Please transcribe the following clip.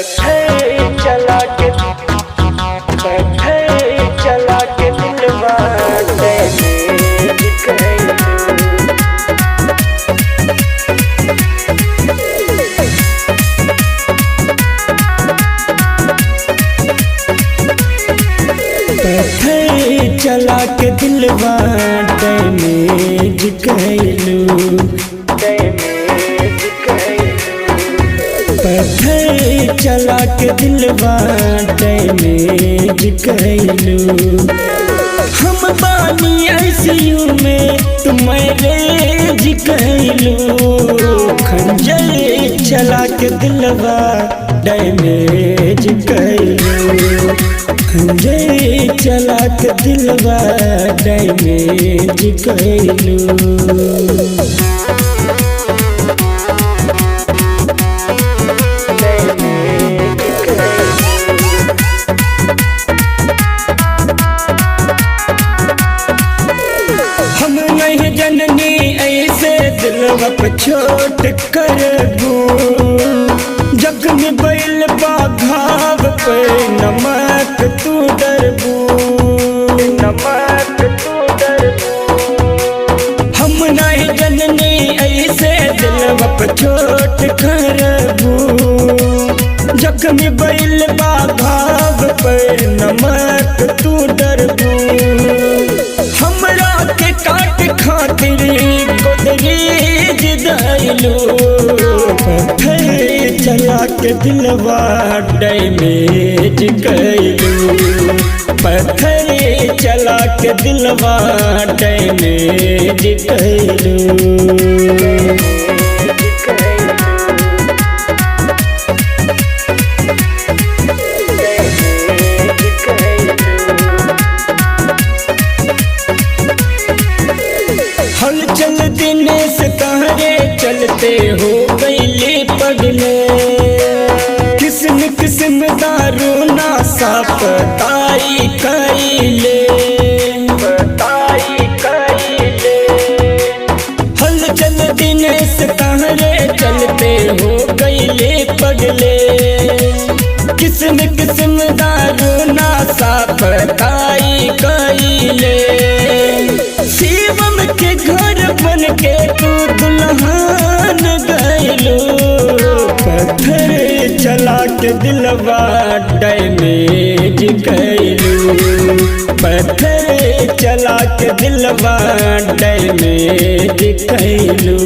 चला के चला के दिलवा डैमेज कइलू। चला के दिलवा डैमेज कइलू। पत्थर चला के दिलवा डैमेज कइलू। हम बानी ICU में तुम मैरेज कइलू। खंजर चला के दिलवा डैमेज कइलू। खंजर चला के दिलवा डैमेज कइलू। हम नहीं जननी ऐसे दिलवा पे छोट करबू। जख्म बैल बाघाव पे नमक तू डरबू। नमक तू डरबू। हम नहीं जननी ऐसे दिलवा पे छोट करबू। जख्म बैल बाघाव पे नमक तू डरबू। हमरा के काट खातिर गोदरेज दैलू। पत्थर चला के दिलवा डैमेज कइलू। पत्थर चला के दिलवा डैमेज कइलू। हलचल दिनेश कहरे चलते हो गईले पगले। किस्म किस्म दारू नासा पताई कइले। हलचल दिनेश कहरे चलते हो गईले पगले। किस्म किस्म दारू नासा पताई कइले। शिवम के घर बन के तू दुल्हन गइलू। पत्थर चला के दिलवा डैमेज कइलू। पत्थर चला के दिलवा डैमेज कइलू।